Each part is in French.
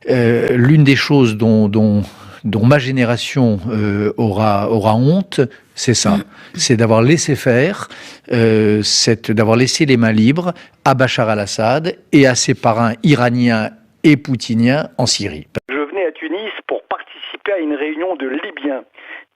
L'une des choses dont ma génération aura honte, c'est ça. C'est d'avoir laissé faire, d'avoir laissé les mains libres à Bachar al-Assad et à ses parrains iraniens et poutiniens en Syrie. Je venais à Tunis pour participer à une réunion de Libyens.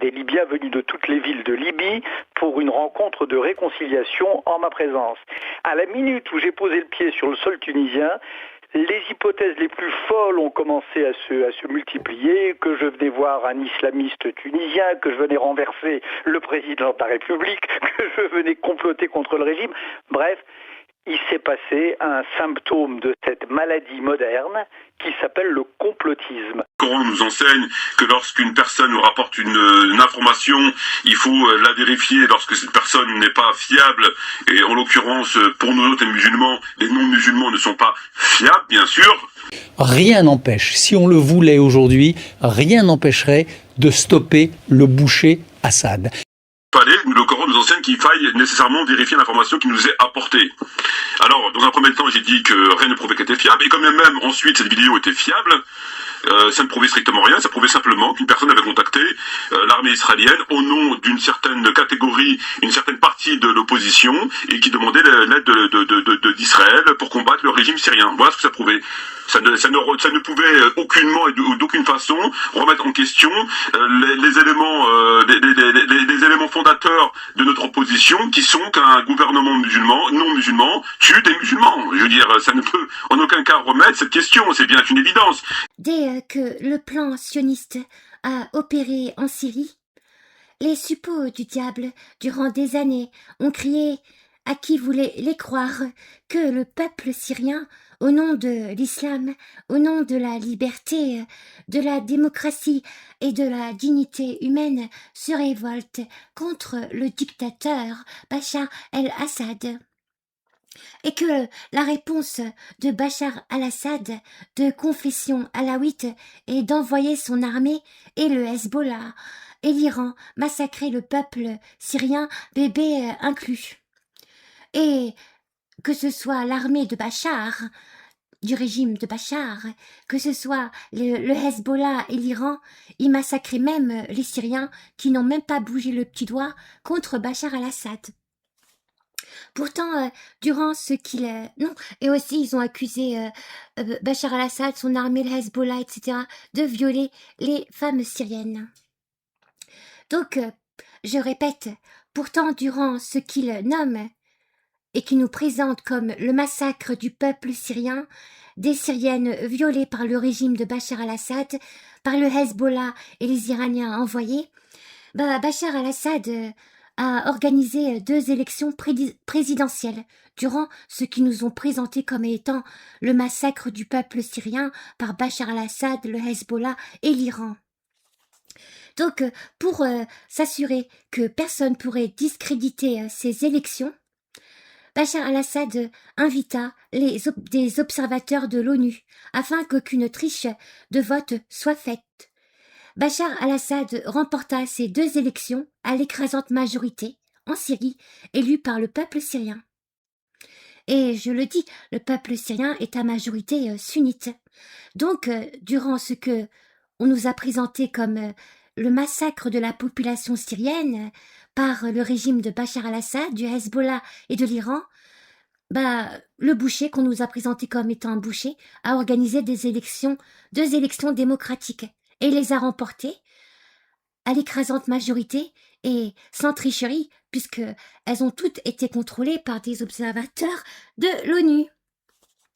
Des Libyens venus de toutes les villes de Libye pour une rencontre de réconciliation en ma présence. À la minute où j'ai posé le pied sur le sol tunisien, les hypothèses les plus folles ont commencé à se multiplier, que je venais voir un islamiste tunisien, que je venais renverser le président de la République, que je venais comploter contre le régime. Bref, il s'est passé un symptôme de cette maladie moderne qui s'appelle le complotisme. Le Coran nous enseigne que lorsqu'une personne nous rapporte une information, il faut la vérifier lorsque cette personne n'est pas fiable. Et en l'occurrence, pour nous autres les musulmans, les non-musulmans ne sont pas fiables, bien sûr. Rien n'empêche, si on le voulait aujourd'hui, rien n'empêcherait de stopper le boucher Assad. Le Coran nous enseigne qu'il faille nécessairement vérifier l'information qui nous est apportée. Alors, dans un premier temps, j'ai dit que rien ne prouvait qu'elle était fiable, et quand même ensuite cette vidéo était fiable, ça ne prouvait strictement rien, ça prouvait simplement qu'une personne avait contacté l'armée israélienne au nom d'une certaine catégorie, une certaine partie de l'opposition, et qui demandait l'aide d'Israël pour combattre le régime syrien. Voilà ce que ça prouvait. Ça ne pouvait aucunement et d'aucune façon remettre en question les éléments fondateurs de notre opposition, qui sont qu'un gouvernement musulman, non musulman, tue des musulmans. Je veux dire, ça ne peut en aucun cas remettre cette question, c'est bien une évidence. Dès que le plan sioniste a opéré en Syrie, les suppôts du diable, durant des années, ont crié à qui voulait les croire que le peuple syrien, au nom de l'islam, au nom de la liberté, de la démocratie et de la dignité humaine, se révolte contre le dictateur Bachar el-Assad. Et que la réponse de Bachar al-Assad, de confession alaouite, est d'envoyer son armée et le Hezbollah et l'Iran massacrer le peuple syrien, bébé inclus. Et que ce soit l'armée de Bachar, du régime de Bachar, que ce soit le Hezbollah et l'Iran, ils massacraient même les Syriens qui n'ont même pas bougé le petit doigt contre Bachar al-Assad. Pourtant, durant ce qu'il... non, et aussi ils ont accusé Bachar al-Assad, son armée, le Hezbollah, etc., de violer les femmes syriennes. Donc, je répète, pourtant durant ce qu'il nomme et qui nous présente comme le massacre du peuple syrien, des Syriennes violées par le régime de Bachar al-Assad, par le Hezbollah et les Iraniens envoyés, Bachar al-Assad a organisé 2 élections présidentielles durant ce qu'ils nous ont présenté comme étant le massacre du peuple syrien par Bachar al-Assad, le Hezbollah et l'Iran. Donc, pour s'assurer que personne pourrait discréditer ces élections, Bachar al-Assad invita des observateurs de l'ONU afin qu'aucune triche de vote soit faite. Bachar al-Assad remporta ces 2 élections à l'écrasante majorité en Syrie, élue par le peuple syrien. Et je le dis, le peuple syrien est à majorité sunnite. Donc, durant ce que on nous a présenté comme le massacre de la population syrienne par le régime de Bachar al-Assad, du Hezbollah et de l'Iran, le boucher qu'on nous a présenté comme étant un boucher a organisé 2 élections démocratiques et les a remportées à l'écrasante majorité et sans tricherie, puisqu'elles ont toutes été contrôlées par des observateurs de l'ONU.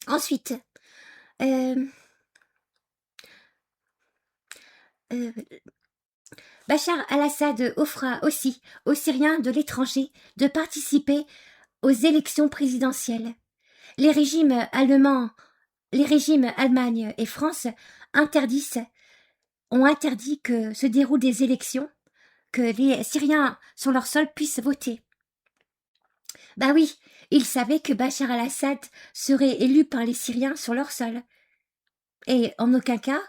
Ensuite, Bachar al-Assad offra aussi aux Syriens de l'étranger de participer aux élections présidentielles. Les régimes Allemagne et France ont interdit que se déroulent des élections, que les Syriens sur leur sol puissent voter. Oui, ils savaient que Bachar al-Assad serait élu par les Syriens sur leur sol. Et en aucun cas,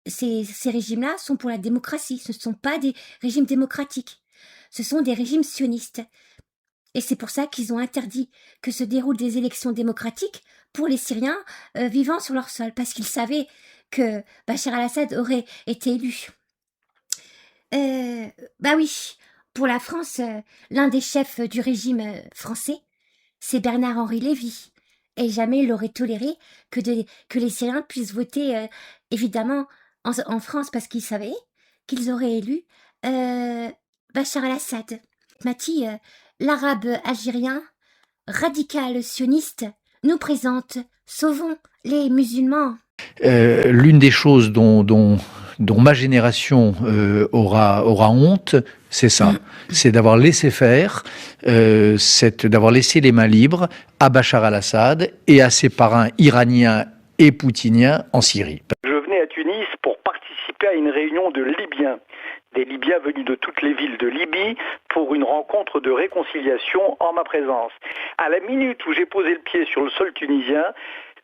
ces régimes-là sont pour la démocratie. Ce ne sont pas des régimes démocratiques. Ce sont des régimes sionistes. Et c'est pour ça qu'ils ont interdit que se déroulent des élections démocratiques, pour les Syriens vivant sur leur sol, parce qu'ils savaient que Bachar al-Assad aurait été élu. Bah oui, pour la France, l'un des chefs du régime français, c'est Bernard-Henri Lévy. Et jamais il aurait toléré que les Syriens puissent voter, évidemment, en France, parce qu'il savait qu'ils auraient élu Bachar al-Assad. Mati, l'arabe algérien, radical sioniste, nous présente Sauvons les musulmans. L'une des choses dont ma génération aura honte, c'est ça. C'est d'avoir laissé faire, d'avoir laissé les mains libres à Bachar al-Assad et à ses parrains iraniens et poutiniens en Syrie. Je venais à Tunis pour participer à une réunion de Libyens. Des Libyens venus de toutes les villes de Libye pour une rencontre de réconciliation en ma présence. À la minute où j'ai posé le pied sur le sol tunisien,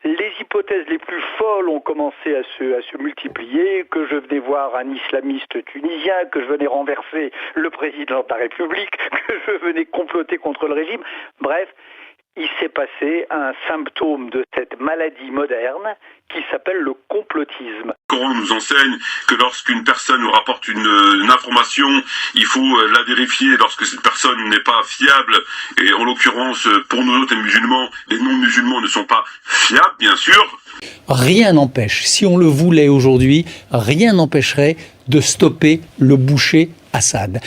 les hypothèses les plus folles ont commencé à se multiplier, que je venais voir un islamiste tunisien, que je venais renverser le président de la République, que je venais comploter contre le régime. Bref, il s'est passé un symptôme de cette maladie moderne qui s'appelle le complotisme. Le Coran nous enseigne que lorsqu'une personne nous rapporte une information, il faut la vérifier lorsque cette personne n'est pas fiable. Et en l'occurrence, pour nous autres les musulmans, les non-musulmans ne sont pas fiables, bien sûr. Rien n'empêche, si on le voulait aujourd'hui, rien n'empêcherait de stopper le boucher Assad.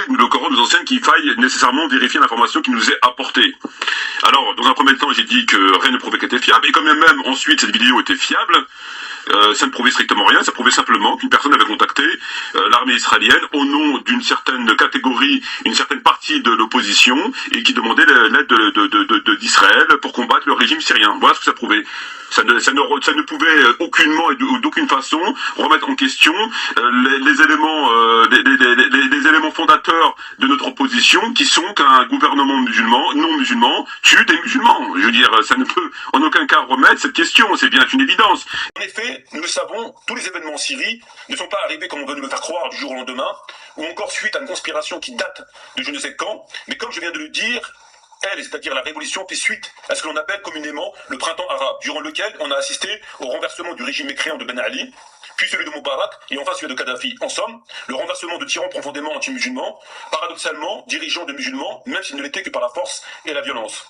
Le Coran nous enseigne qu'il faille nécessairement vérifier l'information qui nous est apportée. Alors, dans un premier temps, j'ai dit que rien ne prouvait qu'elle était fiable, et quand même ensuite cette vidéo était fiable, ça ne prouvait strictement rien, ça prouvait simplement qu'une personne avait contacté l'armée israélienne au nom d'une certaine catégorie, une certaine partie de l'opposition, et qui demandait l'aide d'Israël pour combattre le régime syrien. Voilà ce que ça prouvait. Ça ne pouvait aucunement et d'aucune façon remettre en question les éléments fondateurs de notre opposition, qui sont qu'un gouvernement musulman, non musulman, tue des musulmans. Je veux dire, ça ne peut en aucun cas remettre cette question, c'est bien une évidence. En effet, nous le savons, tous les événements en Syrie ne sont pas arrivés comme on veut nous le faire croire du jour au lendemain, ou encore suite à une conspiration qui date de je ne sais quand, mais comme je viens de le dire, elle, c'est-à-dire la révolution, fait suite à ce que l'on appelle communément le printemps arabe, durant lequel on a assisté au renversement du régime mécréant de Ben Ali, puis celui de Moubarak, et enfin celui de Kadhafi. En somme, le renversement de tyrans profondément anti-musulmans, paradoxalement dirigeants de musulmans, même s'ils ne l'étaient que par la force et la violence.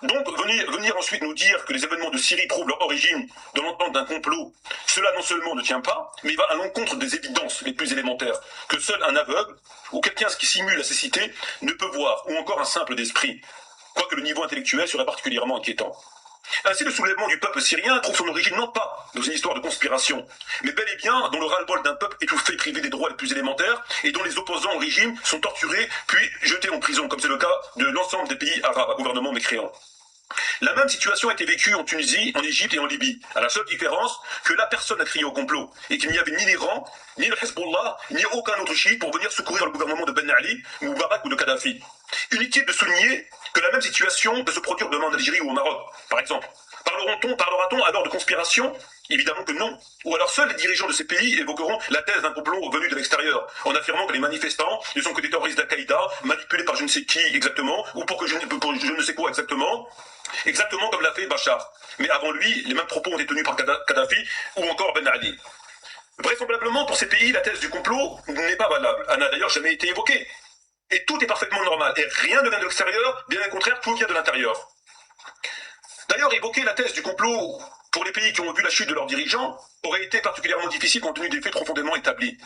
Donc, venir ensuite nous dire que les événements de Syrie trouvent leur origine dans l'entente d'un complot, cela non seulement ne tient pas, mais va à l'encontre des évidences les plus élémentaires, que seul un aveugle, ou quelqu'un qui simule la cécité, ne peut voir, ou encore un simple d'esprit, quoique le niveau intellectuel serait particulièrement inquiétant. Ainsi, le soulèvement du peuple syrien trouve son origine non pas dans une histoire de conspiration, mais bel et bien dans le ras-le-bol d'un peuple étouffé, privé des droits les plus élémentaires, et dont les opposants au régime sont torturés, puis jetés en prison, comme c'est le cas de l'ensemble des pays arabes à gouvernement mécréant. La même situation a été vécue en Tunisie, en Égypte et en Libye, à la seule différence que là personne n'a crié au complot, et qu'il n'y avait ni l'Iran, ni le Hezbollah, ni aucun autre chiite pour venir secourir le gouvernement de Ben Ali, Moubarak ou de Kadhafi. Inutile de souligner que la même situation peut se produire demain en Algérie ou au Maroc, par exemple. Parlera-t-on alors de conspiration ? Évidemment que non. Ou alors seuls les dirigeants de ces pays évoqueront la thèse d'un complot venu de l'extérieur, en affirmant que les manifestants ne sont que des terroristes d'Al-Qaïda, manipulés par je ne sais qui exactement, ou pour je ne sais quoi exactement comme l'a fait Bachar. Mais avant lui, les mêmes propos ont été tenus par Kadhafi ou encore Ben Ali. Vraisemblablement, pour ces pays, la thèse du complot n'est pas valable. Elle n'a d'ailleurs jamais été évoquée. Et tout est parfaitement normal. Et rien ne vient de l'extérieur, bien au contraire, tout vient de l'intérieur. D'ailleurs, évoquer la thèse du complot pour les pays qui ont vu la chute de leurs dirigeants aurait été particulièrement difficile compte tenu des faits profondément établis.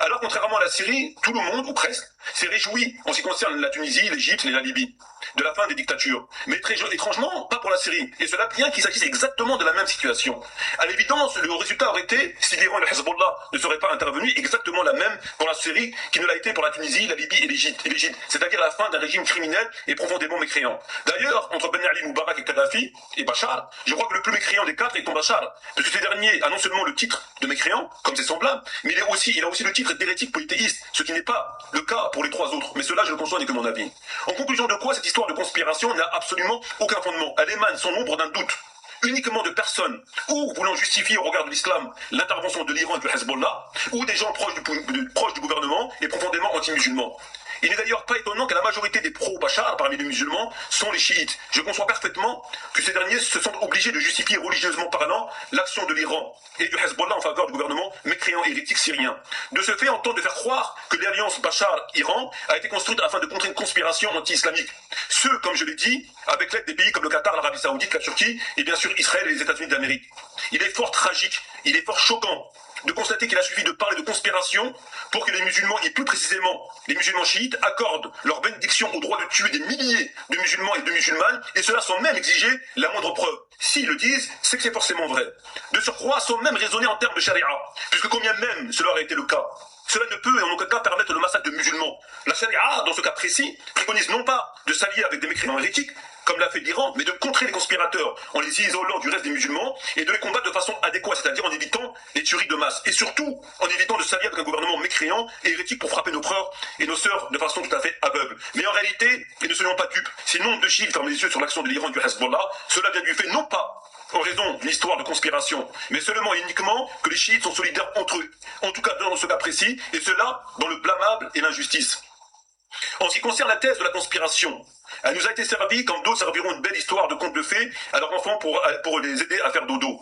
Alors, contrairement à la Syrie, tout le monde, ou presque, s'est réjoui en ce qui concerne la Tunisie, l'Égypte et la Libye, de la fin des dictatures. Mais très étrangement, pas pour la Syrie. Et cela bien qu'il s'agisse exactement de la même situation. À l'évidence, le résultat aurait été, si l'Iran et le Hezbollah ne seraient pas intervenus, exactement la même pour la Syrie qui ne l'a été pour la Tunisie, la Libye et l'Égypte. C'est-à-dire la fin d'un régime criminel et profondément mécréant. D'ailleurs, entre Ben Ali, Moubarak et Kadhafi, et Bachar, je crois que le plus mécréant des quatre est ton Bachar. Parce que ce dernier a non seulement le titre de mécréant, comme c'est semblable, mais il a aussi le titre d'hérétique polythéiste, ce qui n'est pas le cas pour les trois autres. Mais cela, je le conçois, n'est que mon avis. En conclusion de quoi, cette histoire de conspiration n'a absolument aucun fondement. Elle émane sans nombre d'un doute uniquement de personnes ou voulant justifier au regard de l'islam l'intervention de l'Iran et de Hezbollah, ou des gens proches du gouvernement et profondément anti-musulmans. Il n'est d'ailleurs pas étonnant que la majorité des pro-Bachar parmi les musulmans sont les chiites. Je conçois parfaitement que ces derniers se sentent obligés de justifier religieusement parlant l'action de l'Iran et du Hezbollah en faveur du gouvernement mécréant hérétique syrien. De ce fait, on tente de faire croire que l'alliance Bachar-Iran a été construite afin de contrer une conspiration anti-islamique. Ce, comme je l'ai dit, avec l'aide des pays comme le Qatar, l'Arabie Saoudite, la Turquie et bien sûr Israël et les États-Unis d'Amérique. Il est fort tragique, il est fort choquant de constater qu'il a suffi de parler de conspiration pour que les musulmans, et plus précisément les musulmans chiites, accordent leur bénédiction au droit de tuer des milliers de musulmans et de musulmanes, et cela sans même exiger la moindre preuve. S'ils le disent, c'est que c'est forcément vrai. De surcroît, sans même raisonner en termes de charia, puisque combien même cela aurait été le cas. Cela ne peut en aucun cas permettre le massacre de musulmans. La charia, dans ce cas précis, préconise non pas de s'allier avec des mécréants hérétiques, comme l'a fait l'Iran, mais de contrer les conspirateurs en les isolant du reste des musulmans et de les combattre de façon adéquate, c'est-à-dire en évitant les tueries de masse. Et surtout, en évitant de s'allier avec un gouvernement mécréant et hérétique pour frapper nos frères et nos sœurs de façon tout à fait aveugle. Mais en réalité, et ne soyons pas dupes, si nombre de chiites ferment les yeux sur l'action de l'Iran et du Hezbollah, cela vient du fait non pas en raison d'une histoire de conspiration, mais seulement et uniquement que les chiites sont solidaires entre eux. En tout cas, dans ce cas précis, et cela dans le blâmable et l'injustice. En ce qui concerne la thèse de la conspiration, elle nous a été servie comme d'autres serviront une belle histoire de conte de fées à leurs enfants pour les aider à faire dodo.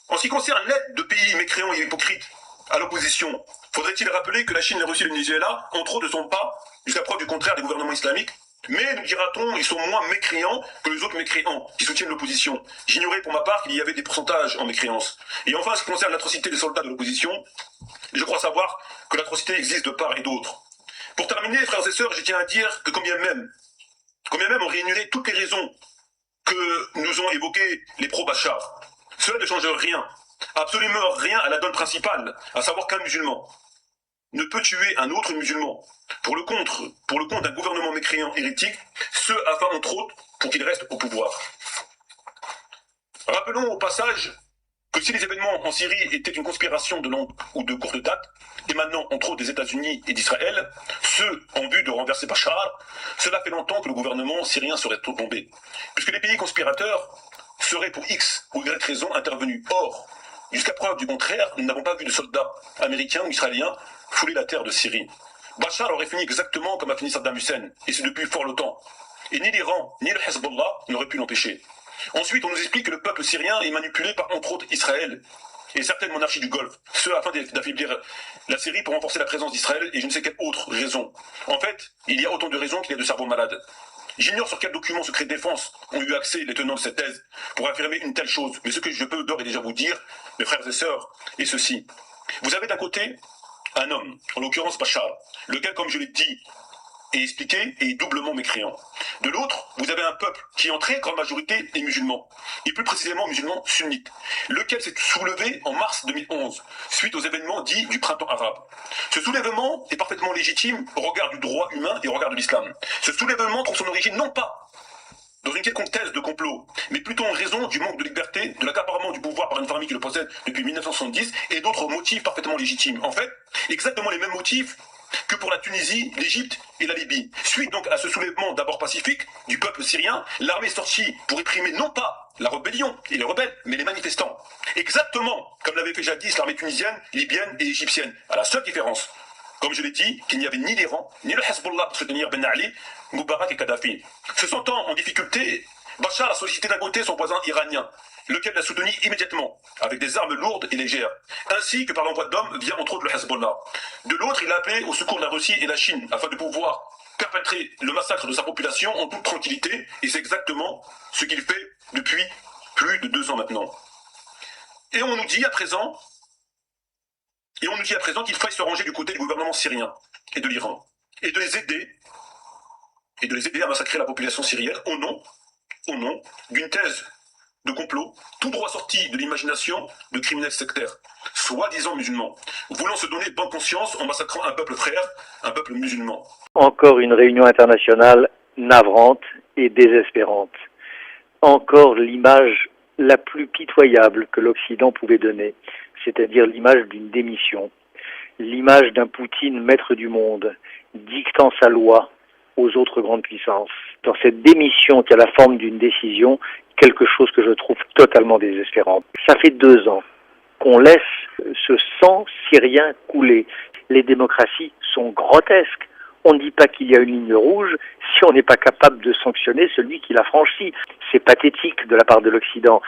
En ce qui concerne l'aide de pays mécréants et hypocrites à l'opposition, faudrait-il rappeler que la Chine, la Russie et le Nigeria, entre autres, ne sont pas, jusqu'à preuve du contraire, des gouvernements islamiques, mais, nous dira-t-on, ils sont moins mécréants que les autres mécréants qui soutiennent l'opposition. J'ignorais pour ma part qu'il y avait des pourcentages en mécréance. Et enfin, en ce qui concerne l'atrocité des soldats de l'opposition, je crois savoir que l'atrocité existe de part et d'autre. Pour terminer, frères et sœurs, je tiens à dire que combien même on réunirait toutes les raisons que nous ont évoquées les pro-Bachar, cela ne change rien, absolument rien à la donne principale, à savoir qu'un musulman ne peut tuer un autre musulman pour le compte d'un gouvernement mécréant hérétique, ce afin entre autres pour qu'il reste au pouvoir. Rappelons au passage que si les événements en Syrie étaient une conspiration de longue ou de courte date, émanant entre autres des États-Unis et d'Israël, ce en vue de renverser Bachar, cela fait longtemps que le gouvernement syrien serait tombé, puisque les pays conspirateurs seraient pour X ou Y raison intervenus. Or, jusqu'à preuve du contraire, nous n'avons pas vu de soldats américains ou israéliens fouler la terre de Syrie. Bachar aurait fini exactement comme a fini Saddam Hussein, et c'est depuis fort longtemps. Et ni l'Iran, ni le Hezbollah n'auraient pu l'empêcher. Ensuite, on nous explique que le peuple syrien est manipulé par, entre autres, Israël et certaines monarchies du Golfe, ce afin d'affaiblir la Syrie pour renforcer la présence d'Israël et je ne sais quelle autre raison. En fait, il y a autant de raisons qu'il y a de cerveaux malades. J'ignore sur quels documents secrets de défense ont eu accès les tenants de cette thèse pour affirmer une telle chose, mais ce que je peux d'ores et déjà vous dire, mes frères et sœurs, est ceci. Vous avez d'un côté un homme, en l'occurrence Bachar, lequel, comme je l'ai dit et expliqué, est doublement mécréant. De l'autre, vous avez un peuple qui en très grande majorité est musulman, et plus précisément musulman sunnite, lequel s'est soulevé en mars 2011, suite aux événements dits du printemps arabe. Ce soulèvement est parfaitement légitime au regard du droit humain et au regard de l'islam. Ce soulèvement trouve son origine non pas dans une quelconque thèse de complot, mais plutôt en raison du manque de liberté, de l'accaparement du pouvoir par une famille qui le possède depuis 1970 et d'autres motifs parfaitement légitimes. En fait, exactement les mêmes motifs que pour la Tunisie, l'Égypte et la Libye. Suite donc à ce soulèvement d'abord pacifique du peuple syrien, l'armée est sortie pour réprimer non pas la rébellion et les rebelles, mais les manifestants. Exactement comme l'avait fait jadis l'armée tunisienne, libyenne et égyptienne. À la seule différence, comme je l'ai dit, qu'il n'y avait ni l'Iran, ni le Hezbollah pour soutenir Ben Ali, Moubarak et Kadhafi. Se sentant en difficulté, Bachar a sollicité d'un côté son voisin iranien, lequel l'a soutenu immédiatement, avec des armes lourdes et légères, ainsi que par l'envoi d'hommes via entre autres le Hezbollah. De l'autre, il a appelé au secours de la Russie et la Chine, afin de pouvoir perpétrer le massacre de sa population en toute tranquillité, et c'est exactement ce qu'il fait depuis plus de 2 ans maintenant. Et on nous dit à présent qu'il faille se ranger du côté du gouvernement syrien et de l'Iran, et de les aider à massacrer la population syrienne au nom d'une thèse de complot, tout droit sorti de l'imagination de criminels sectaires, soi-disant musulmans, voulant se donner bonne conscience en massacrant un peuple frère, un peuple musulman. Encore une réunion internationale navrante et désespérante. Encore l'image la plus pitoyable que l'Occident pouvait donner, c'est-à-dire l'image d'une démission, l'image d'un Poutine maître du monde, dictant sa loi aux autres grandes puissances. Dans cette démission qui a la forme d'une décision, quelque chose que je trouve totalement désespérant. Ça fait 2 ans qu'on laisse ce sang syrien couler. Les démocraties sont grotesques. On ne dit pas qu'il y a une ligne rouge si on n'est pas capable de sanctionner celui qui l'a franchi. C'est pathétique de la part de l'Occident.